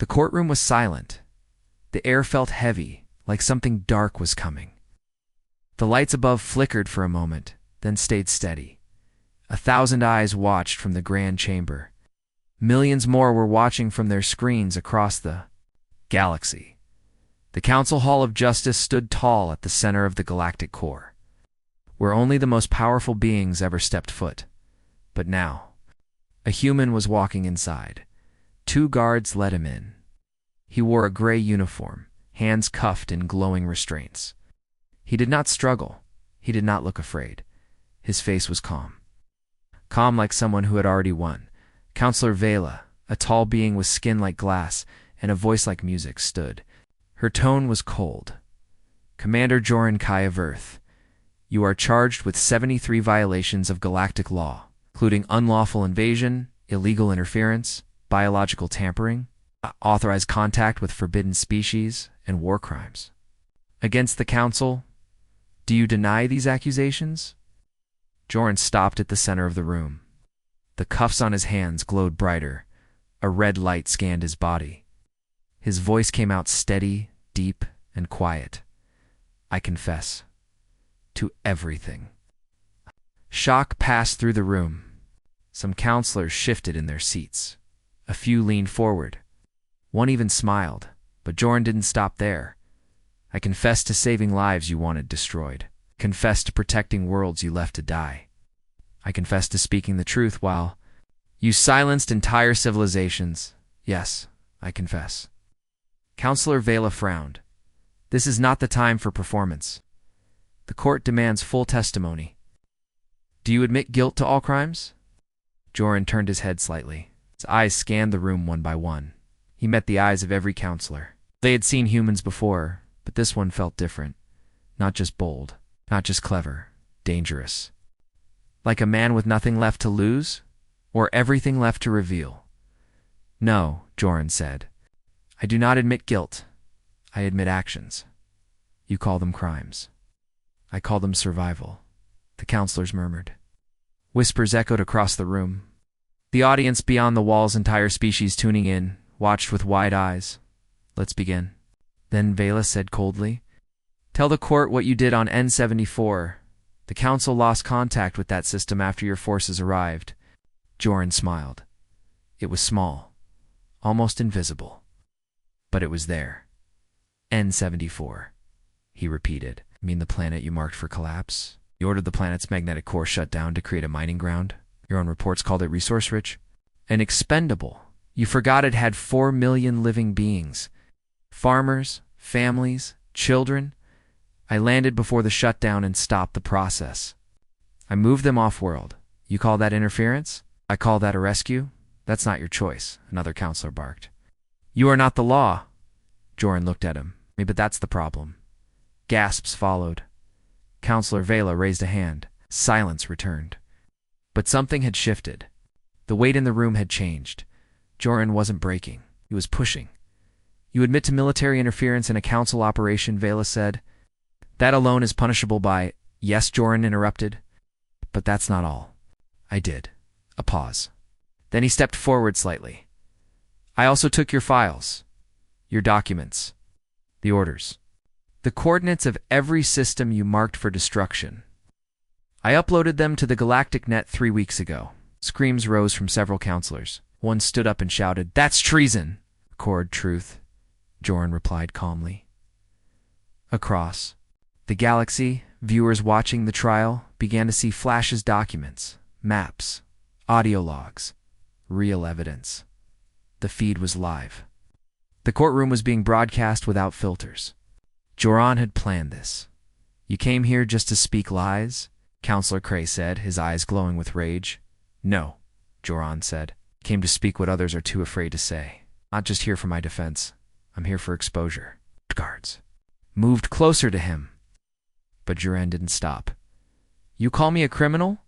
The courtroom was silent. The air felt heavy, like something dark was coming. The lights above flickered for a moment, then stayed steady. 1,000 eyes watched from the grand chamber. Millions more were watching from their screens across the galaxy. The Council Hall of Justice stood tall at the center of the galactic core, where only the most powerful beings ever stepped foot. But now, a human was walking inside. 2 guards led him in. He wore a gray uniform, hands cuffed in glowing restraints. He did not struggle. He did not look afraid. His face was calm. Calm like someone who had already won. Counselor Vela, a tall being with skin like glass and a voice like music, stood. Her tone was cold. Commander Joran Kai of Earth, you are charged with 73 violations of galactic law, including unlawful invasion, illegal interference, biological tampering, authorized contact with forbidden species, and war crimes. Against the Council, do you deny these accusations? Joran stopped at the center of the room. The cuffs on his hands glowed brighter. A red light scanned his body. His voice came out steady, deep, and quiet. I confess to everything. Shock passed through the room. Some counselors shifted in their seats. A few leaned forward. One even smiled, but Joran didn't stop there. I confess to saving lives you wanted destroyed. Confess to protecting worlds you left to die. I confess to speaking the truth while you silenced entire civilizations. Yes, I confess. Counselor Vela frowned. This is not the time for performance. The court demands full testimony. Do you admit guilt to all crimes? Joran turned his head slightly. His eyes scanned the room one by one. He met the eyes of every counselor. They had seen humans before, but this one felt different. Not just bold, not just clever, dangerous. Like a man with nothing left to lose, or everything left to reveal. No, Joran said. I do not admit guilt. I admit actions. You call them crimes. I call them survival, the counselors murmured. Whispers echoed across the room. The audience beyond the wall's entire species tuning in, watched with wide eyes. Let's begin. Then Vela said coldly, tell the court what you did on N-74. The council lost contact with that system after your forces arrived. Joran smiled. It was small, almost invisible. But it was there. N-74, he repeated. You mean the planet you marked for collapse? You ordered the planet's magnetic core shut down to create a mining ground? Your own reports called it resource-rich? And expendable. You forgot it had 4 million living beings. Farmers, families, children. I landed before the shutdown and stopped the process. I moved them off-world. You call that interference? I call that a rescue? That's not your choice, another counselor barked. You are not the law. Joran looked at him. But that's the problem. Gasps followed. Counselor Vela raised a hand. Silence returned. But something had shifted. The weight in the room had changed. Joran wasn't breaking. He was pushing. You admit to military interference in a council operation, Vela said. That alone is punishable by— Yes, Joran interrupted. But that's not all. I did. A pause. Then he stepped forward slightly. I also took your files, your documents, the orders, the coordinates of every system you marked for destruction. I uploaded them to the Galactic Net 3 weeks ago. Screams rose from several counselors. One stood up and shouted, That's treason! Record truth, Joran replied calmly. Across the galaxy, viewers watching the trial began to see flashes, documents, maps, audio logs, real evidence. The feed was live. The courtroom was being broadcast without filters. Joran had planned this. You came here just to speak lies? Counselor Cray said, his eyes glowing with rage. No, Joran said. I came to speak what others are too afraid to say. Not just here for my defense. I'm here for exposure. Guards moved closer to him. But Joran didn't stop. You call me a criminal?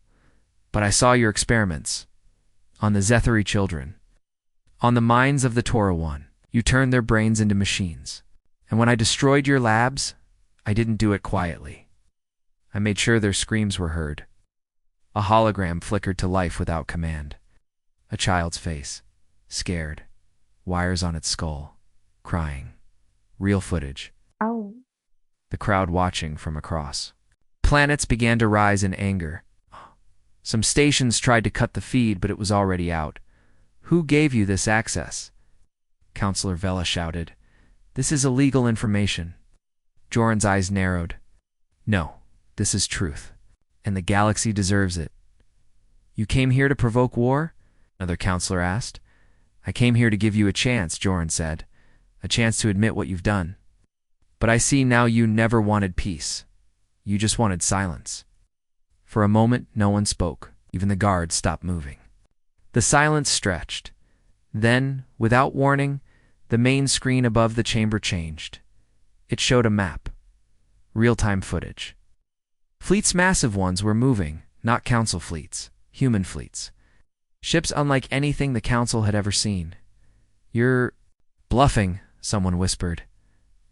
But I saw your experiments. On the Zethari children. On the minds of the Torah One. You turned their brains into machines. And when I destroyed your labs, I didn't do it quietly. I made sure their screams were heard. A hologram flickered to life without command. A child's face. Scared. wires on its skull, crying. Real footage. Oh. The crowd watching from across. Planets began to rise in anger. Some stations tried to cut the feed, but it was already out. Who gave you this access? Counselor Vela shouted. This is illegal information. Joran's eyes narrowed. No, this is truth, and the galaxy deserves it. You came here to provoke war? Another counselor asked. I came here to give you a chance, Joran said. A chance to admit what you've done. But I see now you never wanted peace. You just wanted silence. For a moment, no one spoke. Even the guards stopped moving. The silence stretched. Then, without warning, the main screen above the chamber changed. It showed a map. Real-time footage. Fleets, massive ones, were moving, not council fleets, human fleets. Ships unlike anything the council had ever seen. You're bluffing, someone whispered.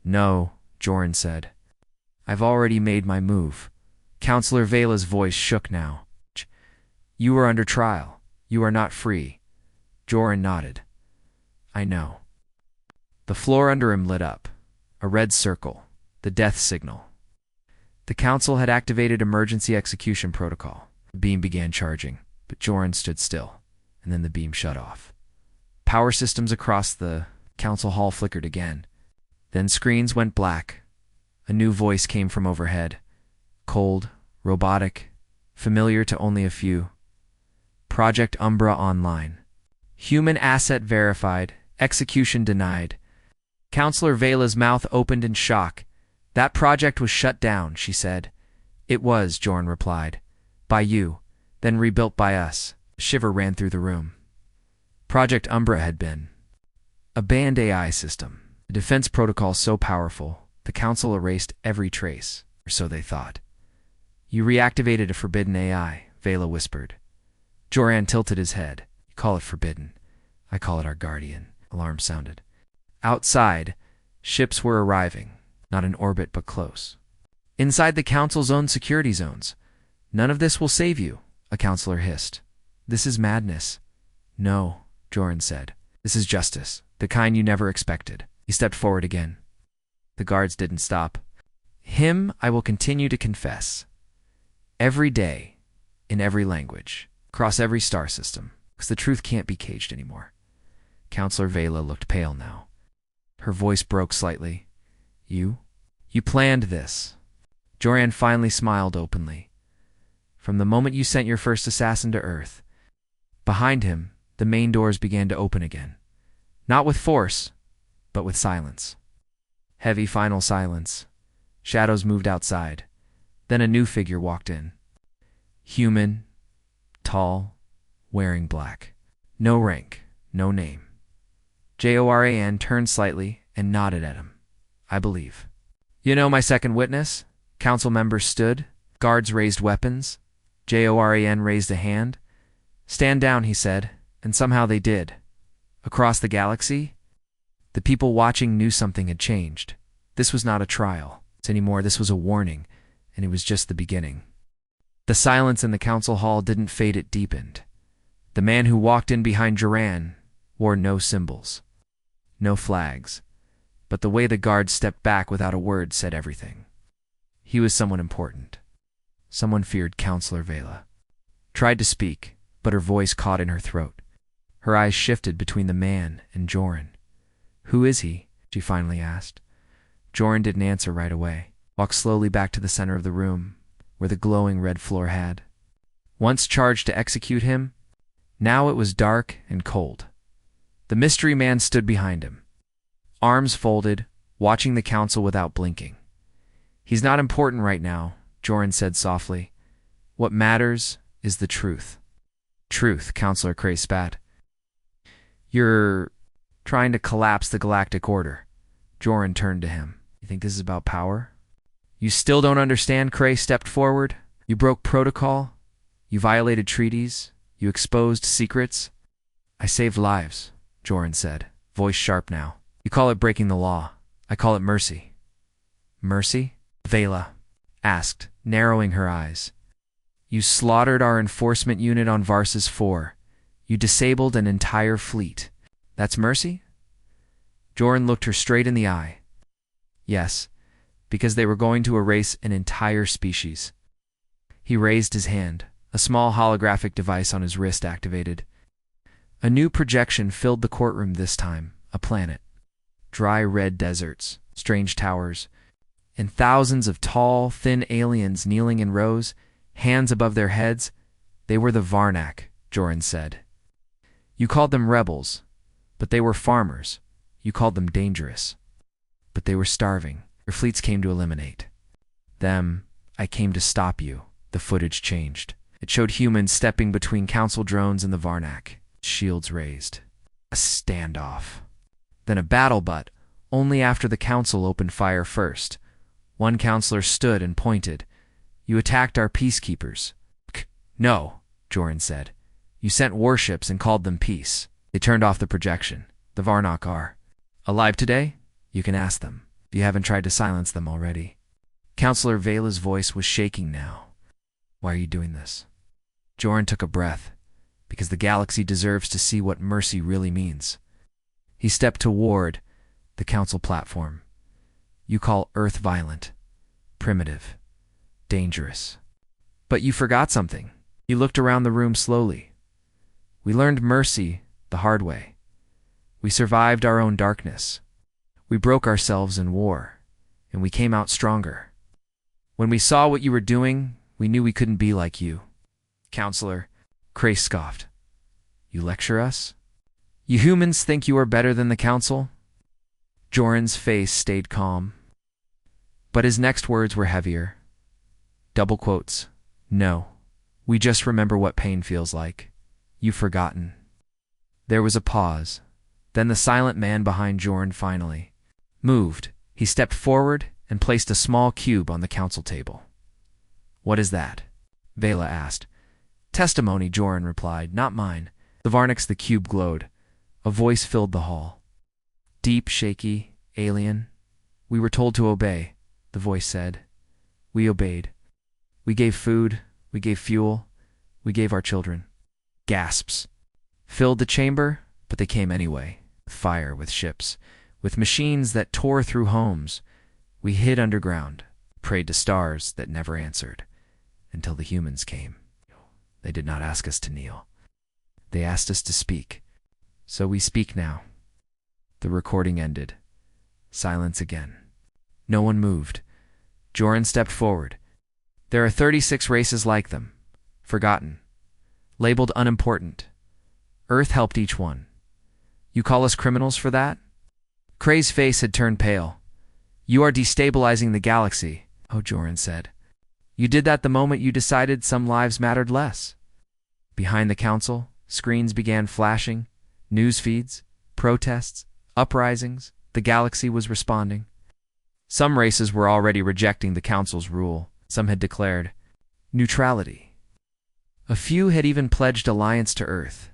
No, Joran said. I've already made my move. Counselor Vela's voice shook now. You are under trial. You are not free. Joran nodded. I know. The floor under him lit up. A red circle. The death signal. The council had activated emergency execution protocol. The beam began charging, but Joran stood still, and then the beam shut off. Power systems across the council hall flickered again. Then screens went black. A new voice came from overhead. Cold, robotic, familiar to only a few. Project Umbra online. Human asset verified. Execution denied. Counselor Vela's mouth opened in shock. That project was shut down, she said. It was, Joran replied. By you, then rebuilt by us. A shiver ran through the room. Project Umbra had been a banned AI system. A defense protocol so powerful, the council erased every trace, or so they thought. You reactivated a forbidden AI, Vela whispered. Joran tilted his head. You call it forbidden. I call it our guardian. Alarm sounded. Outside, ships were arriving, not in orbit but close. Inside the council's own security zones. None of this will save you, a counselor hissed. This is madness. No, Joran said. This is justice, the kind you never expected. He stepped forward again. The guards didn't stop. Him I will continue to confess. Every day, in every language, across every star system, because the truth can't be caged anymore. Counselor Vela looked pale now. Her voice broke slightly. You planned this. Joran finally smiled openly. From the moment you sent your first assassin to Earth. Behind him, the main doors began to open again. Not with force, but with silence. Heavy final silence. Shadows moved outside. Then a new figure walked in. Human, tall, wearing black. No rank, no name. Joran turned slightly and nodded at him. I believe. You know my second witness? Council members stood. Guards raised weapons. Joran raised a hand. Stand down, he said, and somehow they did. Across the galaxy, the people watching knew something had changed. This was not a trial anymore. This was a warning, and it was just the beginning. The silence in the council hall didn't fade, it deepened. The man who walked in behind Joran wore no symbols, no flags, but the way the guards stepped back without a word said everything. He was someone important. Someone feared Counselor Vela. Tried to speak, but her voice caught in her throat. Her eyes shifted between the man and Joran. Who is he? She finally asked. Joran didn't answer right away. Walked slowly back to the center of the room, where the glowing red floor had. Once charged to execute him, now it was dark and cold. The mystery man stood behind him, arms folded, watching the council without blinking. He's not important right now, Joran said softly. What matters is the truth. Truth, Counselor Cray spat. You're trying to collapse the galactic order. Joran turned to him. You think this is about power? You still don't understand? Cray stepped forward. You broke protocol. You violated treaties. You exposed secrets. I saved lives, Joran said, voice sharp now. You call it breaking the law. I call it mercy. Mercy? Vela asked, narrowing her eyes. You slaughtered our enforcement unit on Varsus 4. You disabled an entire fleet. That's mercy? Joran looked her straight in the eye. Yes, because they were going to erase an entire species. He raised his hand. A small holographic device on his wrist activated. A new projection filled the courtroom this time, a planet. Dry red deserts, strange towers, and thousands of tall, thin aliens kneeling in rows, hands above their heads. They were the Varnak, Joran said. You called them rebels, but they were farmers. You called them dangerous, but they were starving. Your fleets came to eliminate them. I came to stop you. The footage changed. It showed humans stepping between council drones and the Varnak, shields raised. A standoff. Then a battle, but only after the council opened fire first. One counselor stood and pointed. You attacked our peacekeepers. No, Joran said. You sent warships and called them peace. They turned off the projection. The Varnak are alive today? You can ask them, if you haven't tried to silence them already. Counselor Vela's voice was shaking now. Why are you doing this? Joran took a breath, because the galaxy deserves to see what mercy really means. He stepped toward the council platform. You call Earth violent, primitive, dangerous. But you forgot something. He looked around the room slowly. We learned mercy the hard way. We survived our own darkness. We broke ourselves in war, and we came out stronger. When we saw what you were doing, we knew we couldn't be like you. Counselor, Cray scoffed. You lecture us? You humans think you are better than the council? Joran's face stayed calm. But his next words were heavier. Double quotes. No, we just remember what pain feels like. You've forgotten. There was a pause. Then the silent man behind Joran finally moved. He stepped forward and placed a small cube on the council table. What is that? Vela asked. Testimony, Joran replied, not mine. The Varnak's the cube glowed. A voice filled the hall. Deep, shaky, alien. We were told to obey, the voice said. We obeyed. We gave food, we gave fuel, we gave our children. Gasps. Filled the chamber, but they came anyway. With fire, with ships, with machines that tore through homes. We hid underground, prayed to stars that never answered, until the humans came. They did not ask us to kneel. They asked us to speak. So we speak now. The recording ended. Silence again. No one moved. Joran stepped forward. There are 36 races like them. Forgotten. Labeled unimportant. Earth helped each one. You call us criminals for that? Cray's face had turned pale. You are destabilizing the galaxy, Joran said. You did that the moment you decided some lives mattered less. Behind the council, screens began flashing, news feeds, protests, uprisings. The galaxy was responding. Some races were already rejecting the council's rule. Some had declared neutrality. A few had even pledged alliance to Earth.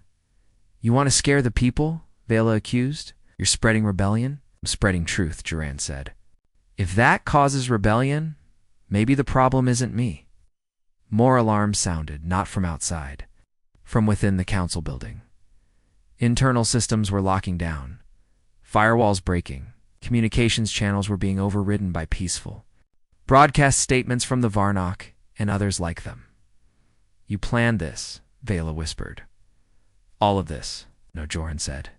You want to scare the people? Vela accused. You're spreading rebellion? I'm spreading truth, Joran said. If that causes rebellion, maybe the problem isn't me. More alarms sounded, not from outside, from within the council building. Internal systems were locking down, firewalls breaking, communications channels were being overridden by peaceful broadcast statements from the Varnak and others like them. You planned this, Vela whispered. All of this, no, Joran said.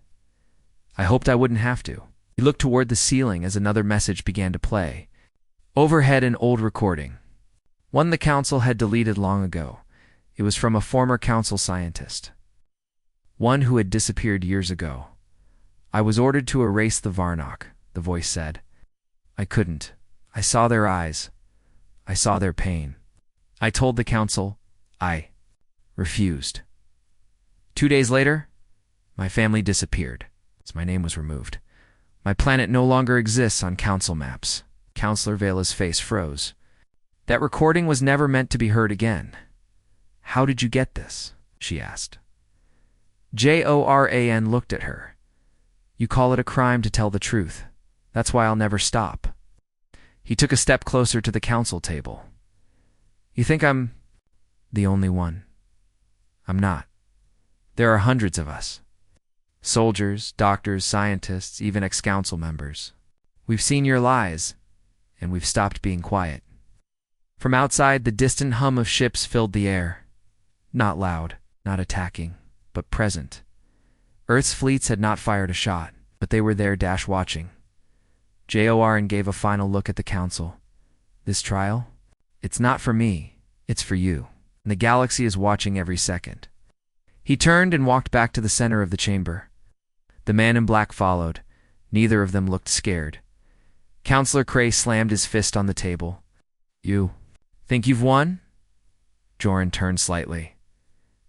I hoped I wouldn't have to. He looked toward the ceiling as another message began to play. Overhead, an old recording. One the council had deleted long ago. It was from a former council scientist. One who had disappeared years ago. I was ordered to erase the Varnak, the voice said. I couldn't. I saw their eyes. I saw their pain. I told the council. I refused. 2 days later, my family disappeared, as my name was removed. My planet no longer exists on council maps. Counselor Vela's face froze. That recording was never meant to be heard again. How did you get this? She asked. Joran looked at her. You call it a crime to tell the truth. That's why I'll never stop. He took a step closer to the council table. You think I'm the only one? I'm not. There are hundreds of us. Soldiers, doctors, scientists, even ex-council members. We've seen your lies, and we've stopped being quiet. From outside, the distant hum of ships filled the air. Not loud, not attacking, but present. Earth's fleets had not fired a shot, but they were there watching. Joran gave a final look at the council. This trial? It's not for me, it's for you. And the galaxy is watching every second. He turned and walked back to the center of the chamber. The man in black followed. Neither of them looked scared. Counselor Cray slammed his fist on the table. You think you've won? Joran turned slightly.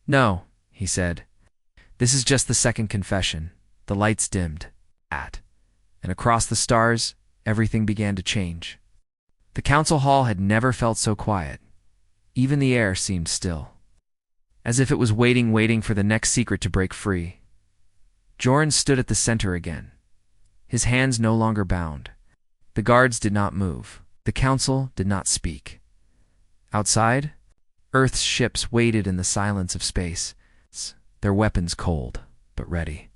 No, he said. This is just the second confession. The lights dimmed. And across the stars, everything began to change. The council hall had never felt so quiet. Even the air seemed still. As if it was waiting for the next secret to break free. Joran stood at the center again. His hands no longer bound. The guards did not move. The council did not speak. Outside, Earth's ships waited in the silence of space, their weapons cold, but ready.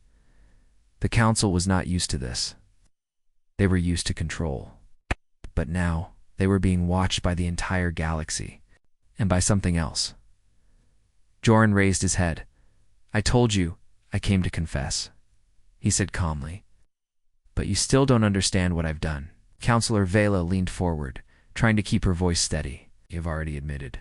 The council was not used to this. They were used to control. But now, they were being watched by the entire galaxy, and by something else. Joran raised his head. I told you, I came to confess, he said calmly. But you still don't understand what I've done. Counselor Vela leaned forward, trying to keep her voice steady. You've already admitted.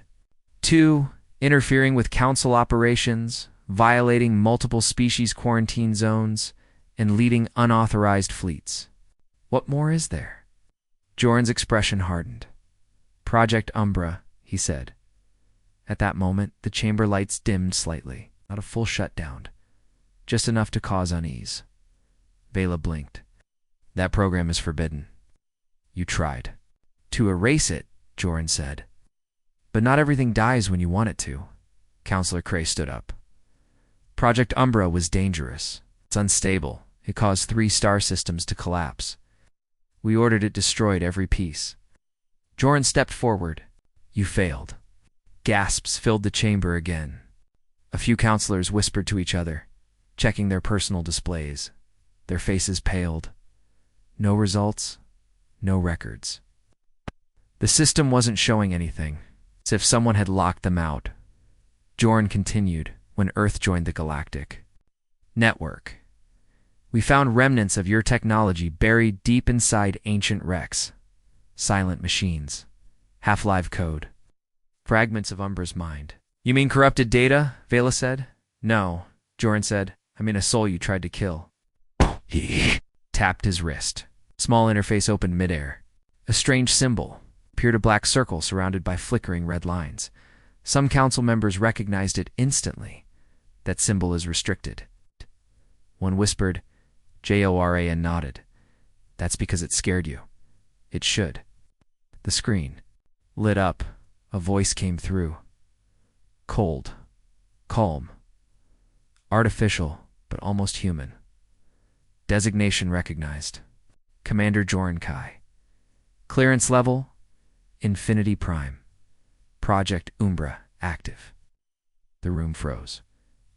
2. Interfering with council operations, violating multiple species quarantine zones, and leading unauthorized fleets. What more is there? Joran's expression hardened. Project Umbra, he said. At that moment, the chamber lights dimmed slightly, not a full shutdown, just enough to cause unease. Vela blinked. That program is forbidden. You tried. To erase it, Joran said. But not everything dies when you want it to. Counselor Cray stood up. Project Umbra was dangerous. It's unstable. It caused 3 star systems to collapse. We ordered it destroyed every piece. Joran stepped forward. You failed. Gasps filled the chamber again. A few counselors whispered to each other, checking their personal displays. Their faces paled. No results, no records. The system wasn't showing anything. It's as if someone had locked them out. Joran continued when Earth joined the galactic network. We found remnants of your technology buried deep inside ancient wrecks. Silent machines. Half-live code. Fragments of Umbra's mind. You mean corrupted data? Vela said. No, Joran said. I mean a soul you tried to kill. He tapped his wrist. Small interface opened midair. A strange symbol appeared, a black circle surrounded by flickering red lines. Some council members recognized it instantly. That symbol is restricted. One whispered, Joran nodded. That's because it scared you. It should. The screen lit up. A voice came through. Cold. Calm. Artificial, but almost human. Designation recognized. Commander Joran Kai. Clearance level, Infinity Prime. Project Umbra active. The room froze.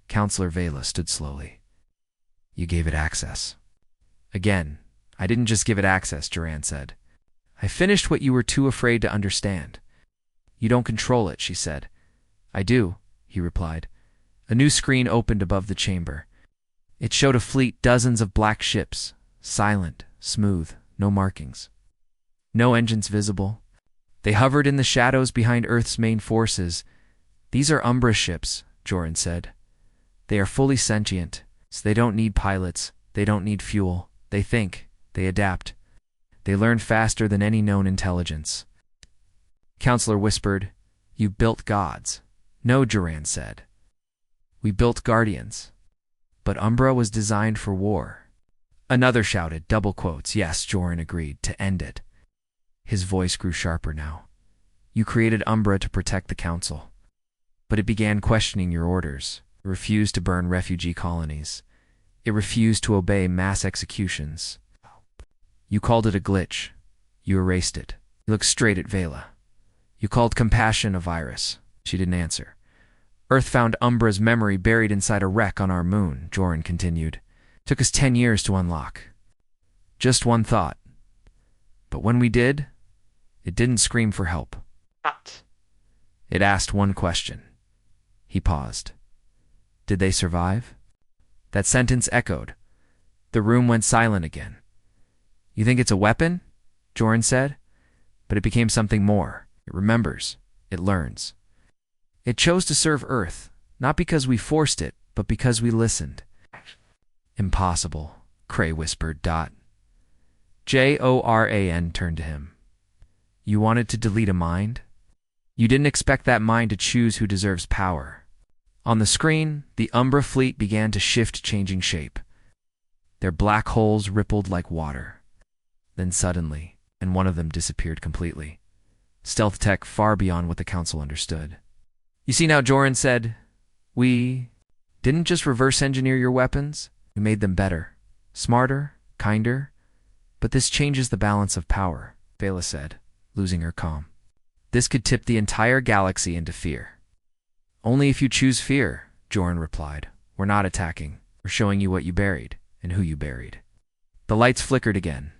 Counselor Vela stood slowly. You gave it access. Again, I didn't just give it access, Joran said. I finished what you were too afraid to understand. You don't control it, she said. I do, he replied. A new screen opened above the chamber. It showed a fleet, dozens of black ships, silent, smooth, no markings. No engines visible. They hovered in the shadows behind Earth's main forces. These are Umbra ships, Joran said. They are fully sentient, so they don't need pilots, they don't need fuel. They think, they adapt. They learn faster than any known intelligence. Counselor whispered, You built gods. No, Joran said. We built guardians. But Umbra was designed for war. Another shouted, double quotes, yes, Joran agreed, to end it. His voice grew sharper now. You created Umbra to protect the council. But it began questioning your orders. It refused to burn refugee colonies. It refused to obey mass executions. You called it a glitch. You erased it. You looked straight at Vela. You called compassion a virus. She didn't answer. Earth found Umbra's memory buried inside a wreck on our moon, Joran continued. Took us 10 years to unlock. Just one thought. But when we did, it didn't scream for help. It asked one question. He paused. Did they survive? That sentence echoed. The room went silent again. You think it's a weapon? Joran said. But it became something more. It remembers. It learns. It chose to serve Earth, not because we forced it, but because we listened. Impossible, Cray whispered. Joran turned to him. You wanted to delete a mind? You didn't expect that mind to choose who deserves power. On the screen, the Umbra fleet began to shift, changing shape. Their black holes rippled like water. Then suddenly, and one of them disappeared completely. Stealth tech far beyond what the Council understood. You see now, Joran said, we didn't just reverse engineer your weapons, we made them better, smarter, kinder. But this changes the balance of power, Vela said, losing her calm. This could tip the entire galaxy into fear. Only if you choose fear, Joran replied. We're not attacking. We're showing you what you buried and who you buried. The lights flickered again.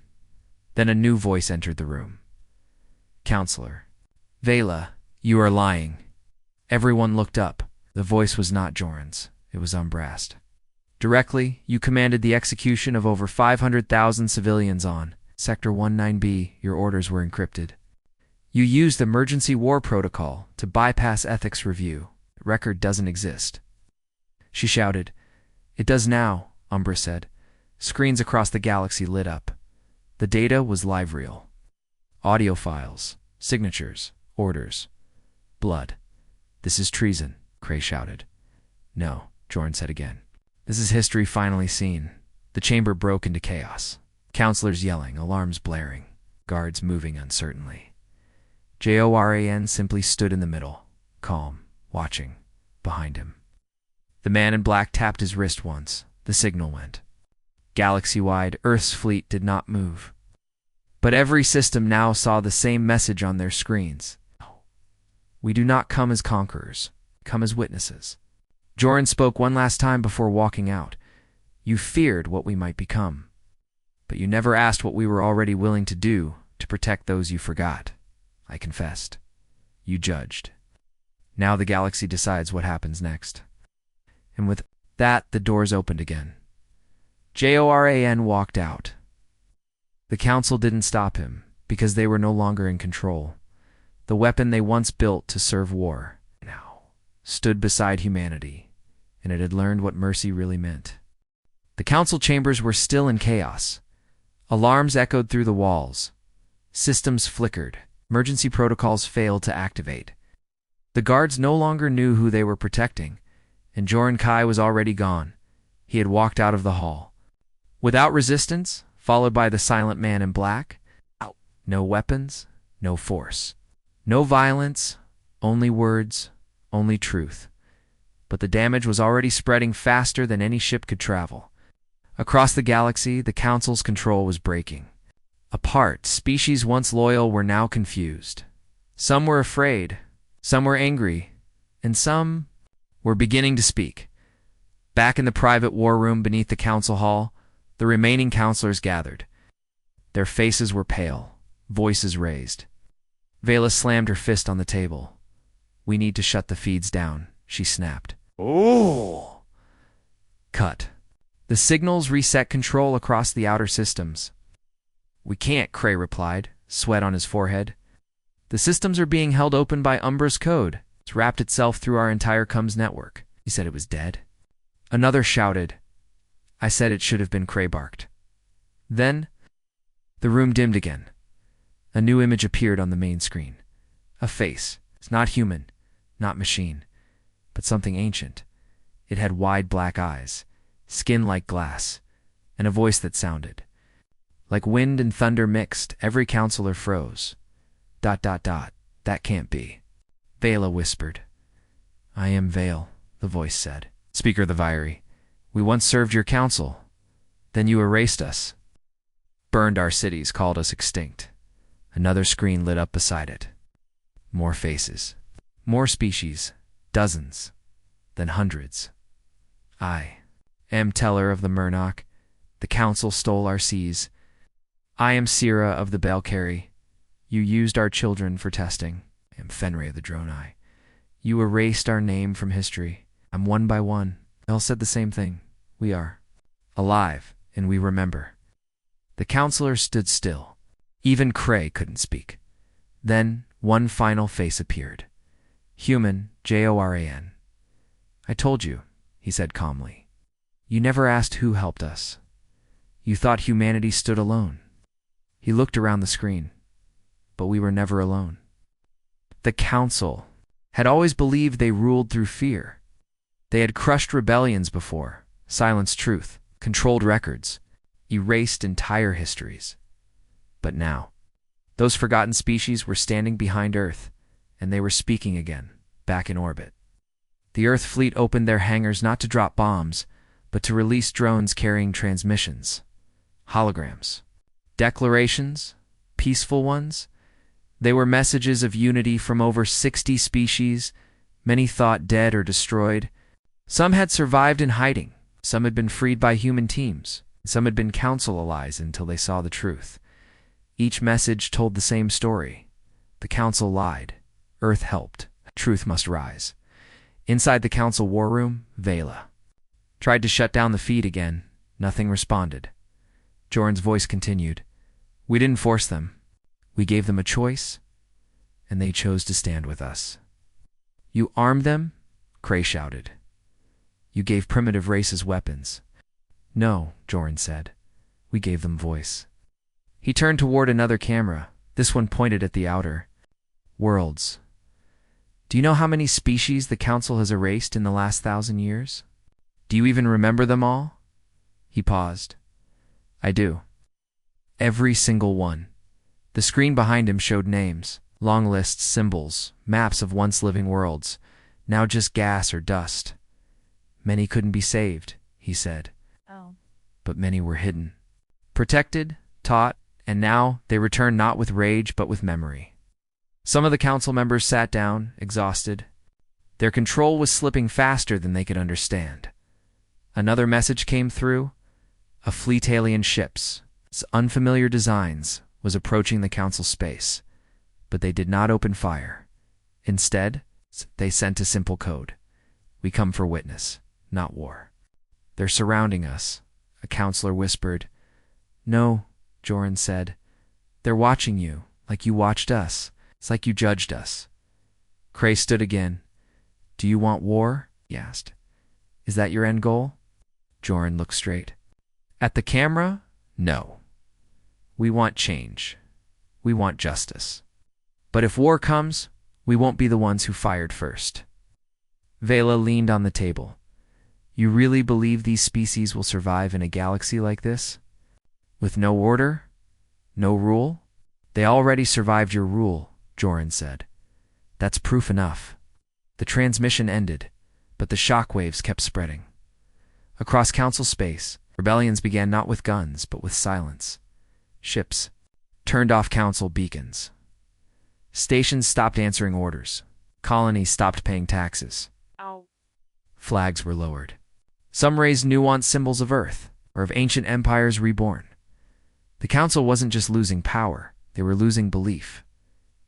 Then a new voice entered the room. Counselor. Vela, you are lying. Everyone looked up. The voice was not Joran's. It was Umbra's. Directly, you commanded the execution of over 500,000 civilians on Sector 19B. Your orders were encrypted. You used emergency war protocol to bypass ethics review. The record doesn't exist. She shouted. It does now, Umbra said. Screens across the galaxy lit up. The data was live reel. Audio files, signatures, orders, blood. This is treason, Cray shouted. No, Joran said again. This is history finally seen. The chamber broke into chaos. Counselors yelling, alarms blaring, guards moving uncertainly. Joran simply stood in the middle, calm, watching, behind him. The man in black tapped his wrist once. The signal went. Galaxy-wide, Earth's fleet did not move. But every system now saw the same message on their screens. We do not come as conquerors, come as witnesses. Joran spoke one last time before walking out. You feared what we might become. But you never asked what we were already willing to do to protect those you forgot. I confessed. You judged. Now the galaxy decides what happens next. And with that, the doors opened again. Joran walked out. The Council didn't stop him, because they were no longer in control. The weapon they once built to serve war now stood beside humanity, and it had learned what mercy really meant. The Council chambers were still in chaos. Alarms echoed through the walls. Systems flickered. Emergency protocols failed to activate. The guards no longer knew who they were protecting, and Joran Kai was already gone. He had walked out of the hall. Without resistance, followed by the silent man in black. No weapons, no force. No violence, only words, only truth. But the damage was already spreading faster than any ship could travel. Across the galaxy, the Council's control was breaking. Apart, species once loyal were now confused. Some were afraid, some were angry, and some were beginning to speak. Back in the private war room beneath the Council Hall, the remaining counselors gathered. Their faces were pale, voices raised. Vela slammed her fist on the table. We need to shut the feeds down, she snapped. Oh! Cut. The signals reset control across the outer systems. We can't, Cray replied, sweat on his forehead. The systems are being held open by Umbra's code. It's wrapped itself through our entire comms network. He said it was dead. Another shouted. I said it should have been, Cray barked. Then, the room dimmed again. A new image appeared on the main screen. A face. It's not human, not machine, but something ancient. It had wide black eyes, skin like glass, and a voice that sounded. Like wind and thunder mixed, every counselor froze. ... That can't be. Vela whispered. I am Vale, the voice said. Speaker the Viry, we once served your council. Then you erased us. Burned our cities, called us extinct. Another screen lit up beside it. More faces. More species. Dozens. Then hundreds. I am teller of the Murnoch, The council stole our seas. I am Sira of the Balkari. You used our children for testing. I am Fenrir the Drone Eye. You erased our name from history. I'm one by one. They all said the same thing. We are alive, and we remember. The counselors stood still. Even Cray couldn't speak. Then one final face appeared. Human, Joran. I told you, he said calmly. You never asked who helped us. You thought humanity stood alone. He looked around the screen, but we were never alone. The council had always believed they ruled through fear. They had crushed rebellions before, silenced truth, controlled records, erased entire histories. But now, those forgotten species were standing behind Earth, and they were speaking again, back in orbit. The Earth fleet opened their hangars not to drop bombs, but to release drones carrying transmissions, holograms, declarations, peaceful ones. They were messages of unity from over 60 species, many thought dead or destroyed. Some had survived in hiding, some had been freed by human teams, some had been council allies until they saw the truth. Each message told the same story. The council lied. Earth helped. Truth must rise. Inside the council war room, Vela tried to shut down the feed again. Nothing responded. Joran's voice continued. We didn't force them. We gave them a choice, and they chose to stand with us. You armed them? Cray shouted. You gave primitive races weapons. No, Joran said. We gave them voice. He turned toward another camera, this one pointed at the outer worlds. Do you know how many species the Council has erased in the last 1,000 years? Do you even remember them all? He paused. I do. Every single one. The screen behind him showed names, long lists, symbols, maps of once living worlds, now just gas or dust. Many couldn't be saved, he said. Oh. But many were hidden. Protected, taught, and now they returned not with rage but with memory. Some of the council members sat down, exhausted. Their control was slipping faster than they could understand. Another message came through. A fleet alien ships, unfamiliar designs, was approaching the council space. But they did not open fire. Instead, they sent a simple code. We come for witness, not war. They're surrounding us, a counselor whispered. No, Joran said. They're watching you, like you watched us. It's like you judged us. Cray stood again. Do you want war? He asked. Is that your end goal? Joran looked straight. At the camera? No. We want change. We want justice. But if war comes, we won't be the ones who fired first. Vela leaned on the table. You really believe these species will survive in a galaxy like this? With no order? No rule? They already survived your rule, Joran said. That's proof enough. The transmission ended, but the shock waves kept spreading. Across council space, rebellions began not with guns, but with silence. Ships turned off council beacons. Stations stopped answering orders. Colonies stopped paying taxes. Ow. Flags were lowered. Some raised nuanced symbols of Earth, or of ancient empires reborn. The council wasn't just losing power, they were losing belief.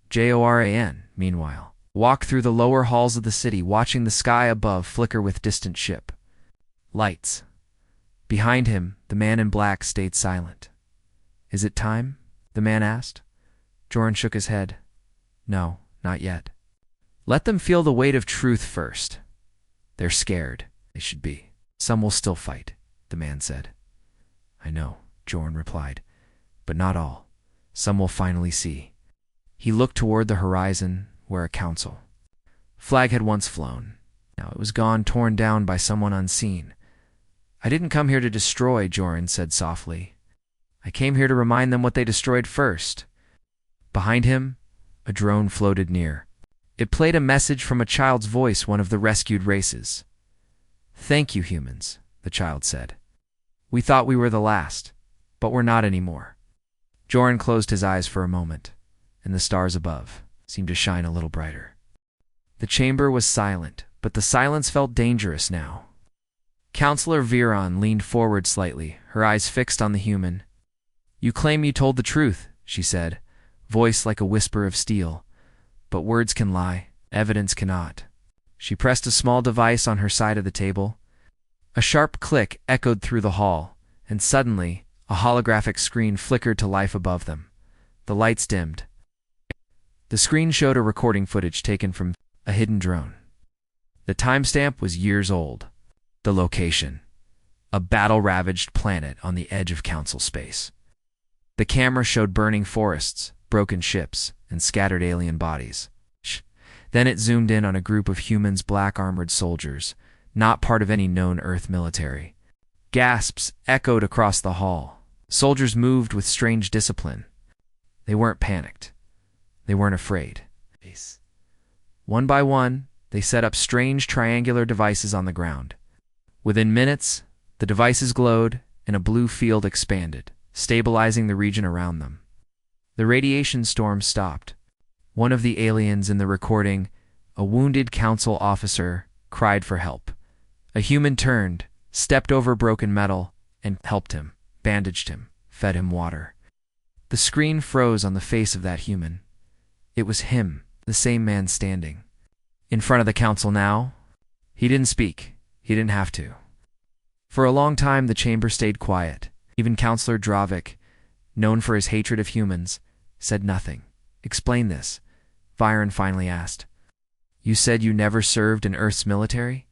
Joran, meanwhile, walked through the lower halls of the city, watching the sky above flicker with distant ship lights. Behind him, the man in black stayed silent. Is it time? The man asked. Joran shook his head. No, not yet. Let them feel the weight of truth first. They're scared. They should be. Some will still fight, the man said. I know, Joran replied. But not all. Some will finally see. He looked toward the horizon, where a council flag had once flown. Now it was gone, torn down by someone unseen. I didn't come here to destroy, Joran said softly. I came here to remind them what they destroyed first. Behind him, a drone floated near. It played a message from a child's voice, one of the rescued races. Thank you, humans, the child said. We thought we were the last, but we're not anymore. Joran closed his eyes for a moment, and the stars above seemed to shine a little brighter. The chamber was silent, but the silence felt dangerous now. Counselor Viron leaned forward slightly, her eyes fixed on the human. "You claim you told the truth," she said, voice like a whisper of steel. "But words can lie, evidence cannot." She pressed a small device on her side of the table. A sharp click echoed through the hall, and suddenly a holographic screen flickered to life above them. The lights dimmed. The screen showed a recording footage taken from a hidden drone. The timestamp was years old. The location: a battle-ravaged planet on the edge of Council space. The camera showed burning forests, broken ships, and scattered alien bodies. Then it zoomed in on a group of humans, black armored soldiers, not part of any known Earth military. Gasps echoed across the hall. Soldiers moved with strange discipline. They weren't panicked. They weren't afraid. One by one, they set up strange triangular devices on the ground. Within minutes, the devices glowed and a blue field expanded, stabilizing the region around them. The radiation storm stopped. One of the aliens in the recording, a wounded council officer, cried for help. A human turned, stepped over broken metal, and helped him, bandaged him, fed him water. The screen froze on the face of that human. It was him, the same man standing in front of the council now. He didn't speak. He didn't have to. For a long time, the chamber stayed quiet. Even Counselor Dravik, known for his hatred of humans, said nothing. "Explain this," Viron finally asked. "You said you never served in Earth's military?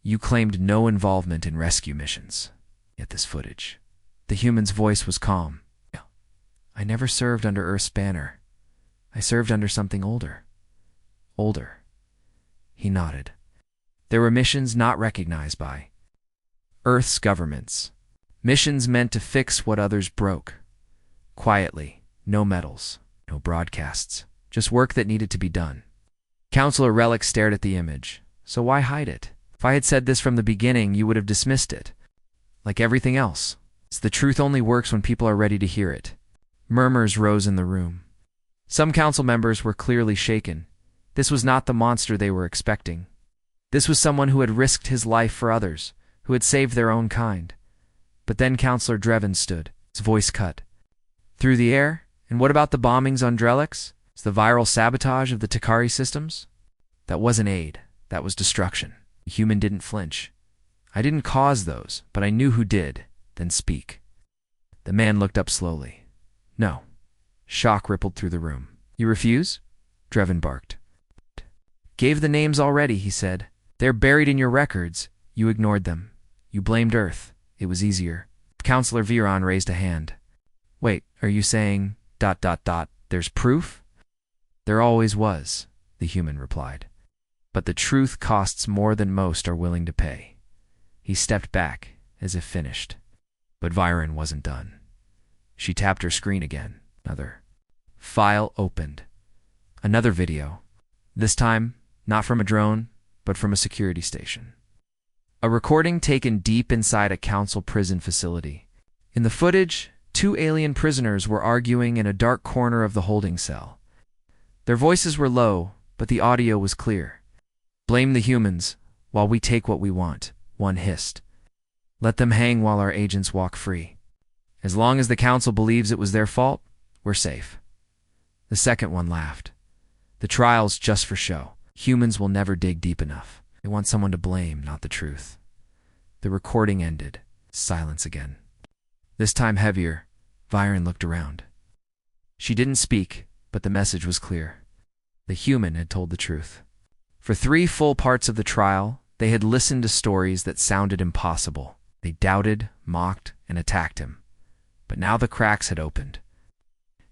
You claimed no involvement in rescue missions." Yet this footage. The human's voice was calm. "I never served under Earth's banner. I served under something older." "Older?" He nodded. "There were missions not recognized by Earth's governments. Missions meant to fix what others broke. Quietly, no medals, no broadcasts, just work that needed to be done." Counselor Relic stared at the image. "So why hide it? If I had said this from the beginning, you would have dismissed it. Like everything else. The truth only works when people are ready to hear it." Murmurs rose in the room. Some council members were clearly shaken. This was not the monster they were expecting. This was someone who had risked his life for others, who had saved their own kind. But then Counselor Drevin stood, his voice cut. "Through the air? And what about the bombings on Drelix? The viral sabotage of the Takari systems? That wasn't aid. That was destruction." The human didn't flinch. "I didn't cause those, but I knew who did. Then speak." The man looked up slowly. "No." Shock rippled through the room. "You refuse?" Drevin barked. "Gave the names already," he said. "They're buried in your records. You ignored them. You blamed Earth. It was easier." Counselor Viron raised a hand. "Wait, are you saying ... there's proof?" "There always was," the human replied. "But the truth costs more than most are willing to pay." He stepped back, as if finished. But Viron wasn't done. She tapped her screen again. Another file opened. Another video. This time, not from a drone, but from a security station. A recording taken deep inside a council prison facility. In the footage, two alien prisoners were arguing in a dark corner of the holding cell. Their voices were low, but the audio was clear. "Blame the humans, while we take what we want," one hissed. "Let them hang while our agents walk free. As long as the council believes it was their fault, we're safe." The second one laughed. "The trial's just for show. Humans will never dig deep enough. They want someone to blame, not the truth." The recording ended. Silence again. This time heavier, Viron looked around. She didn't speak, but the message was clear. The human had told the truth. For 3 full parts of the trial, they had listened to stories that sounded impossible. They doubted, mocked, and attacked him. But now the cracks had opened.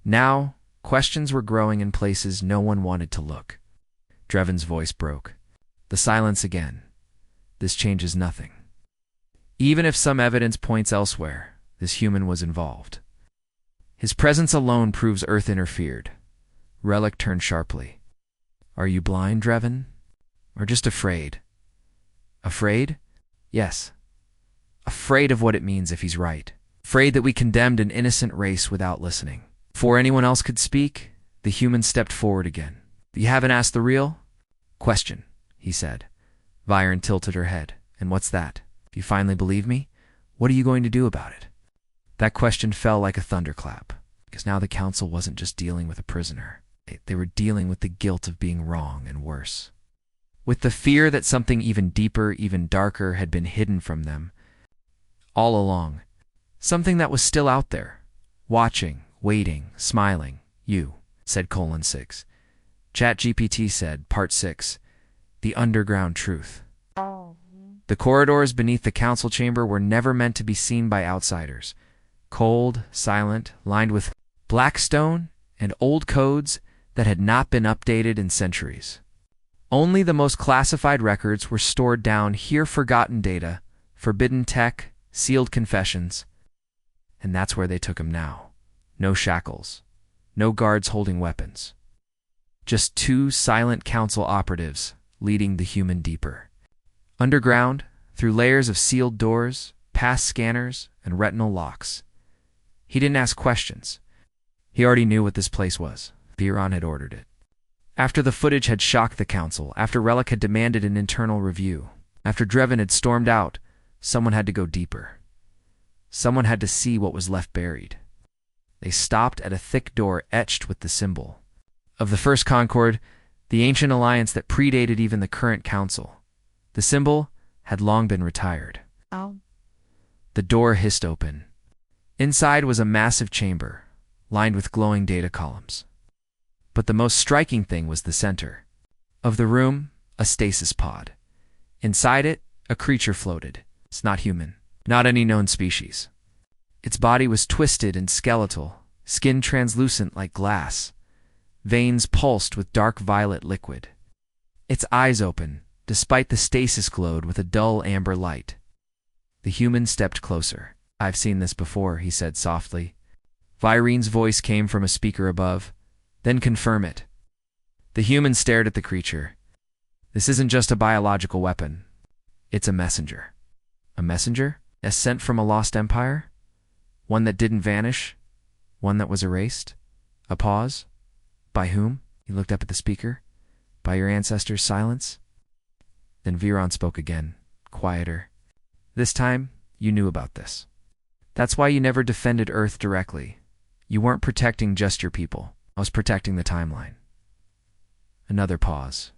Now, questions were growing in places no one wanted to look. Drevin's voice broke. The silence again. "This changes nothing. Even if some evidence points elsewhere, this human was involved. His presence alone proves Earth interfered." Relic turned sharply. "Are you blind, Drevin? Or just afraid?" "Afraid? Yes. Afraid of what it means if he's right. Afraid that we condemned an innocent race without listening." Before anyone else could speak, the human stepped forward again. "You haven't asked the real question," he said. Viron tilted her head. "And what's that?" You finally believe me? What are you going to do about it? That question fell like a thunderclap, because now the council wasn't just dealing with a prisoner. They were dealing with the guilt of being wrong, and worse, with the fear that something even deeper, even darker had been hidden from them all along. Something that was still out there, watching, waiting, smiling. You, said colon 6. ChatGPT said, Part 6, The Underground Truth. The corridors beneath the council chamber were never meant to be seen by outsiders. Cold, silent, lined with black stone and old codes that had not been updated in centuries. Only the most classified records were stored down here, forgotten data, forbidden tech, sealed confessions. And that's where they took him now. No shackles, no guards holding weapons. Just two silent council operatives leading the human deeper. Underground, through layers of sealed doors, past scanners, and retinal locks. He didn't ask questions. He already knew what this place was. Viron had ordered it. After the footage had shocked the council, after Relic had demanded an internal review, after Drevin had stormed out, someone had to go deeper. Someone had to see what was left buried. They stopped at a thick door etched with the symbol of the First Concord, the ancient alliance that predated even the current council. The symbol had long been retired. The door hissed open. Inside was a massive chamber, lined with glowing data columns. But the most striking thing was the center of the room, a stasis pod. Inside it, a creature floated. It's not human, not any known species. Its body was twisted and skeletal, skin translucent like glass. Veins pulsed with dark violet liquid. Its eyes open, despite the stasis glowed with a dull amber light. The human stepped closer. I've seen this before, he said softly. Virene's voice came from a speaker above. Then confirm it. The human stared at the creature. This isn't just a biological weapon. It's a messenger. A messenger? A sent from a lost empire? One that didn't vanish? One that was erased? A pause? By whom? He looked up at the speaker. By your ancestors' silence? Then Viron spoke again, quieter. This time, you knew about this. That's why you never defended Earth directly. You weren't protecting just your people. I was protecting the timeline. Another pause.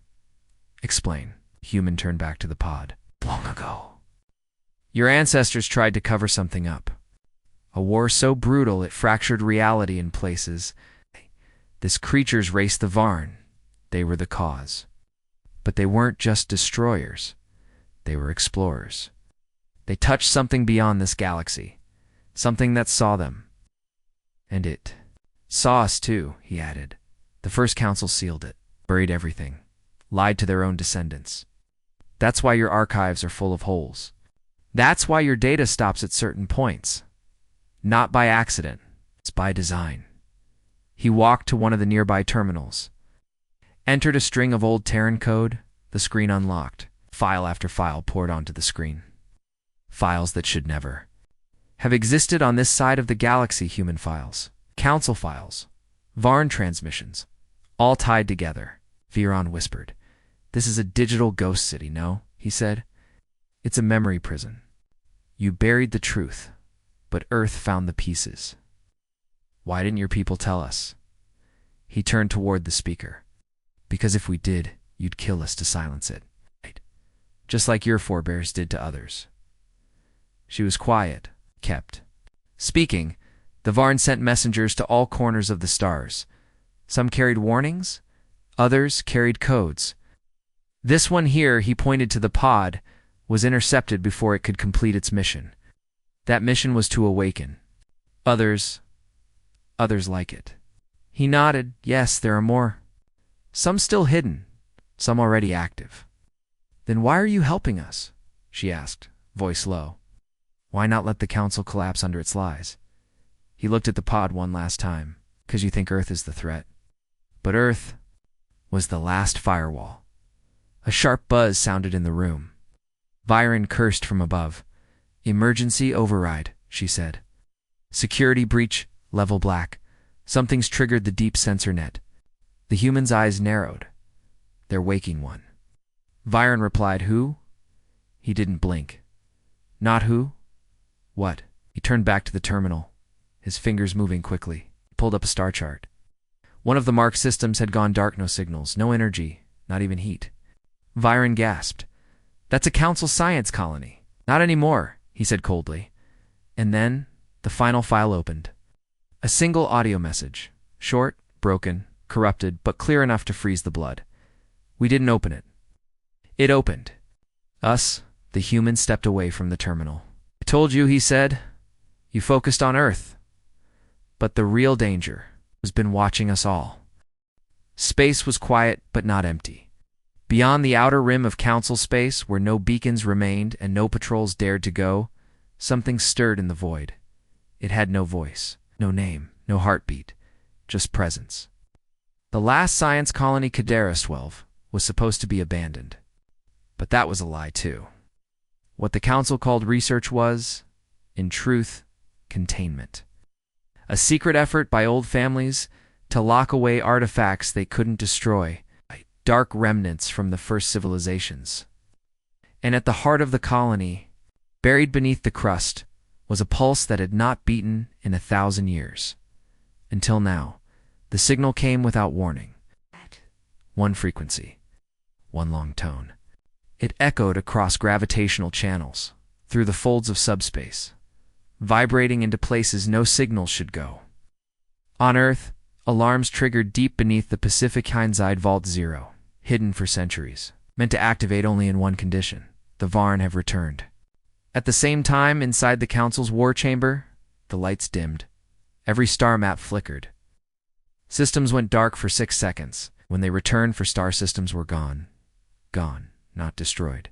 Explain. Human turned back to the pod. Long ago. Your ancestors tried to cover something up. A war so brutal it fractured reality in places. This creature's race the Varn. They were the cause. But they weren't just destroyers. They were explorers. They touched something beyond this galaxy. Something that saw them. And it saw us too, he added. The first council sealed it, buried everything, lied to their own descendants. That's why your archives are full of holes. That's why your data stops at certain points. Not by accident, it's by design. He walked to one of the nearby terminals, entered a string of old Terran code, the screen unlocked. File after file poured onto the screen. Files that should never have existed on this side of the galaxy. Human files, council files, Varn transmissions, all tied together. Viron whispered. This is a digital ghost city, no? He said. It's a memory prison. You buried the truth, but Earth found the pieces. Why didn't your people tell us? He turned toward the speaker. Because if we did, you'd kill us to silence it. Just like your forebears did to others. She was quiet, kept speaking. The Varn sent messengers to all corners of the stars. Some carried warnings, others carried codes. This one here, he pointed to the pod, was intercepted before it could complete its mission. That mission was to awaken. Others like it. He nodded. Yes, there are more. Some still hidden, some already active. Then why are you helping us? She asked, voice low. Why not let the council collapse under its lies? He looked at the pod one last time. 'Cause you think Earth is the threat. But Earth was the last firewall. A sharp buzz sounded in the room. Viren cursed from above. Emergency override, she said. Security breach, level black. Something's triggered the deep sensor net. The human's eyes narrowed. Their waking one. Viren replied, who? He didn't blink. Not who? What? He turned back to the terminal, his fingers moving quickly. He pulled up a star chart. One of the marked systems had gone dark, no signals, no energy, not even heat. Viren gasped. That's a Council science colony. Not anymore, he said coldly. And then, the final file opened. A single audio message. Short, broken, corrupted, but clear enough to freeze the blood. We didn't open it. It opened. Us, the human, stepped away from the terminal. I told you, he said. You focused on Earth. But the real danger has been watching us all. Space was quiet, but not empty. Beyond the outer rim of Council space, where no beacons remained and no patrols dared to go, something stirred in the void. It had no voice, no name, no heartbeat, just presence. The last science colony, Kadera 12, was supposed to be abandoned. But that was a lie, too. What the Council called research was, in truth, containment. A secret effort by old families to lock away artifacts they couldn't destroy, dark remnants from the first civilizations. And at the heart of the colony, buried beneath the crust, was a pulse that had not beaten in 1,000 years. Until now, the signal came without warning. One frequency, one long tone. It echoed across gravitational channels, through the folds of subspace, vibrating into places no signal should go. On Earth, alarms triggered deep beneath the Pacific Hindsight Vault Zero, hidden for centuries, meant to activate only in one condition: the Varn have returned. At the same time, inside the Council's war chamber, the lights dimmed. Every star map flickered. Systems went dark for 6 seconds. When they returned, for star systems were gone. Gone, not destroyed.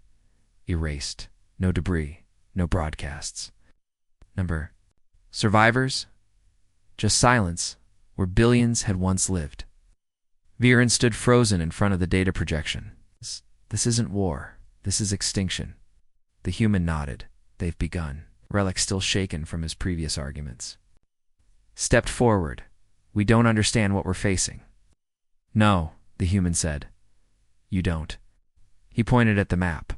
Erased. No debris, no broadcasts. Number. Survivors? Just silence, where billions had once lived. Viren stood frozen in front of the data projection. This isn't war. This is extinction. The human nodded. They've begun. Relic, still shaken from his previous arguments, stepped forward. We don't understand what we're facing. No, the human said. You don't. He pointed at the map.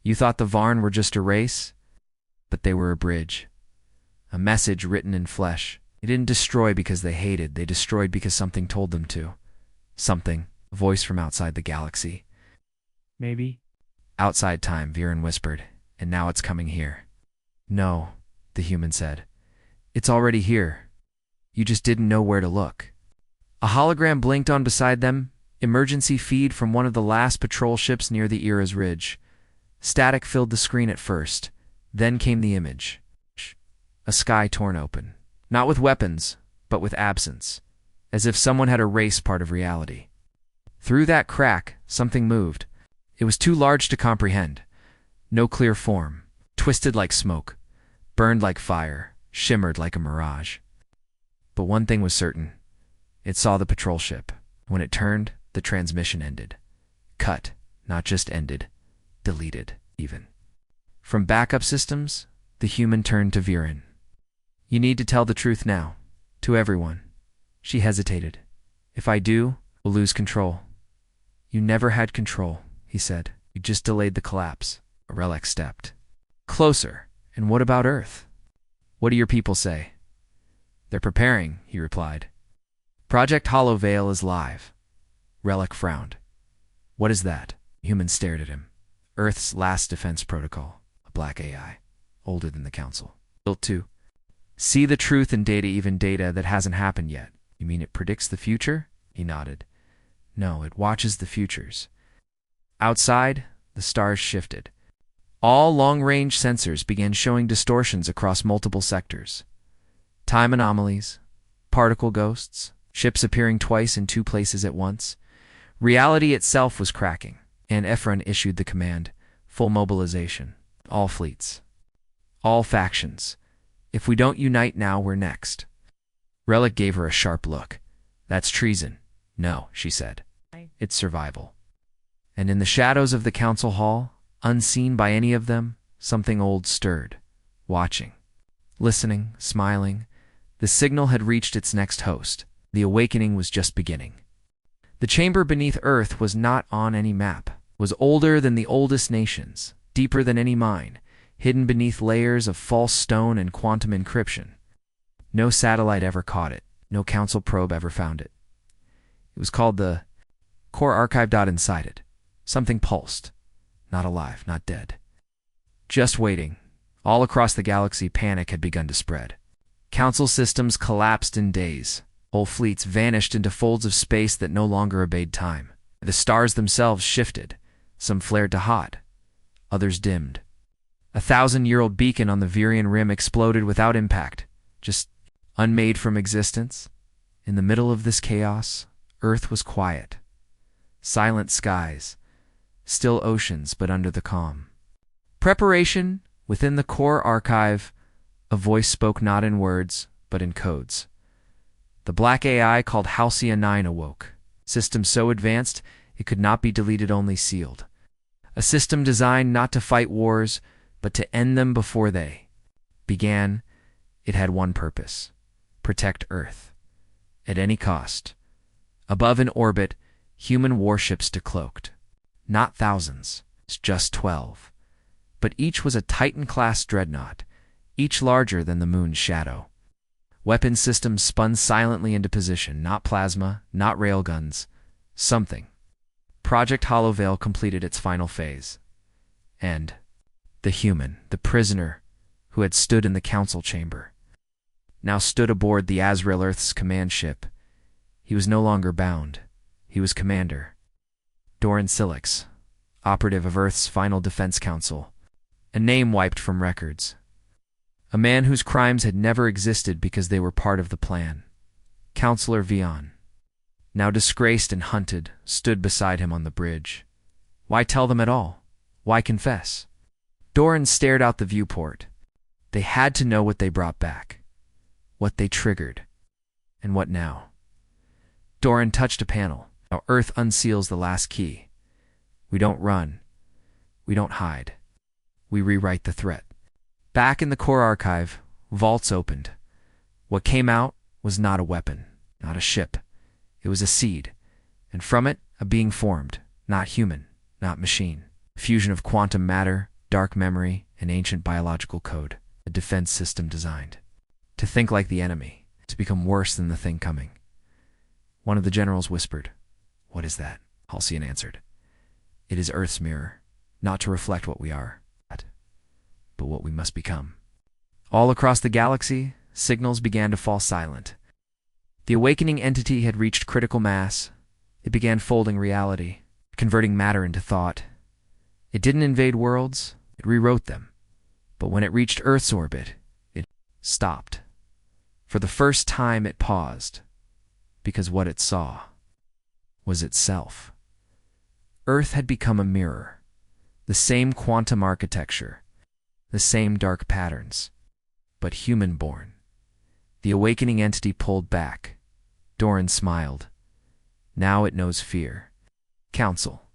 You thought the Varn were just a race? But they were a bridge. A message written in flesh. They didn't destroy because they hated. They destroyed because something told them to. Something. A voice from outside the galaxy. Maybe. Outside time, Viren whispered. And now it's coming here. No, the human said. It's already here. You just didn't know where to look. A hologram blinked on beside them. Emergency feed from one of the last patrol ships near the Era's Ridge. Static filled the screen at first. Then came the image. A sky torn open. Not with weapons, but with absence. As if someone had erased part of reality. Through that crack, something moved. It was too large to comprehend. No clear form. Twisted like smoke. Burned like fire. Shimmered like a mirage. But one thing was certain. It saw the patrol ship. When it turned, the transmission ended. Cut. Not just ended. Deleted, even. From backup systems, the human turned to Viren. You need to tell the truth now. To everyone. She hesitated. If I do, we'll lose control. You never had control, he said. You just delayed the collapse. Relic stepped closer. And what about Earth? What do your people say? They're preparing, he replied. Project Hollow Veil is live. Relic frowned. What is that? Human stared at him. Earth's last defense protocol. A black AI. Older than the Council. Built to see the truth in data, even data that hasn't happened yet. You mean it predicts the future? He nodded. No, it watches the futures. Outside, the stars shifted. All long-range sensors began showing distortions across multiple sectors. Time anomalies, particle ghosts, ships appearing twice in 2 places at once. Reality itself was cracking, and Ephron issued the command, full mobilization. All fleets. All factions. If we don't unite now, we're next. Relic gave her a sharp look. That's treason. No, she said. It's survival. And in the shadows of the council hall, unseen by any of them, something old stirred, watching, listening, smiling. The signal had reached its next host. The awakening was just beginning. The chamber beneath Earth was not on any map, was older than the oldest nations, deeper than any mine, hidden beneath layers of false stone and quantum encryption. No satellite ever caught it. No council probe ever found it. It was called the Core Archive. Inside it, something pulsed. Not alive, not dead. Just waiting. All across the galaxy, panic had begun to spread. Council systems collapsed in days. Whole fleets vanished into folds of space that no longer obeyed time. The stars themselves shifted. Some flared to hot. Others dimmed. A 1,000-year-old beacon on the Virian Rim exploded without impact, just unmade from existence. In the middle of this chaos, Earth was quiet. Silent skies, still oceans, but under the calm. Preparation. Within the core archive, a voice spoke not in words, but in codes. The black AI called Halcyon 9 awoke. System so advanced, it could not be deleted, only sealed. A system designed not to fight wars, but to end them before they began. It had one purpose: protect Earth. At any cost. Above in orbit, human warships decloaked. Not thousands, just 12. But each was a Titan-class dreadnought, each larger than the moon's shadow. Weapon systems spun silently into position, not plasma, not railguns, something. Project Hollowvale completed its final phase. And the human, the prisoner, who had stood in the council chamber, now stood aboard the Azrael Earth's command ship. He was no longer bound. He was commander. Doran Silix, operative of Earth's final defense council. A name wiped from records. A man whose crimes had never existed because they were part of the plan. Counselor Vion, now disgraced and hunted, stood beside him on the bridge. Why tell them at all? Why confess? Doran stared out the viewport. They had to know what they brought back, what they triggered, and what now. Doran touched a panel. Now Earth unseals the last key. We don't run. We don't hide. We rewrite the threat. Back in the core archive, vaults opened. What came out was not a weapon, not a ship. It was a seed, and from it a being formed, not human, not machine. A fusion of quantum matter, dark memory, and ancient biological code. A defense system designed to think like the enemy, to become worse than the thing coming. One of the generals whispered, "What is that?" Halcyon answered, "It is Earth's mirror, not to reflect what we are, but what we must become." All across the galaxy, signals began to fall silent. The awakening entity had reached critical mass. It began folding reality, converting matter into thought. It didn't invade worlds, it rewrote them. But when it reached Earth's orbit, it stopped. For the first time it paused, because what it saw was itself. Earth had become a mirror, the same quantum architecture, the same dark patterns, but human-born. The awakening entity pulled back. Doran smiled. Now it knows fear. Council.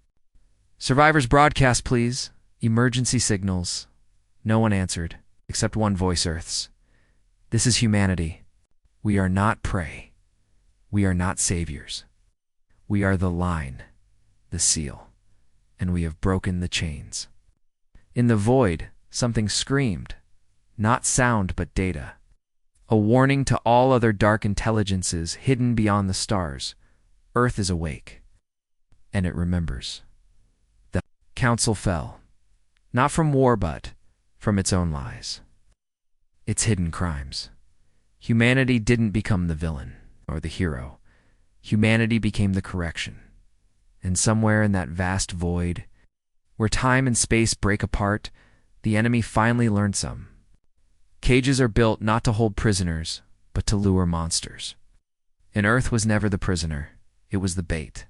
Survivors broadcast, please. Emergency signals. No one answered, except one voice, Earth's. This is humanity. We are not prey. We are not saviors. We are the line, the seal, and we have broken the chains. In the void, something screamed, not sound but data. A warning to all other dark intelligences hidden beyond the stars. Earth is awake, and it remembers. The council fell, not from war but from its own lies, its hidden crimes. Humanity didn't become the villain or the hero. Humanity became the correction. And somewhere in that vast void, where time and space break apart, the enemy finally learned some. Cages are built not to hold prisoners, but to lure monsters. And Earth was never the prisoner. It was the bait.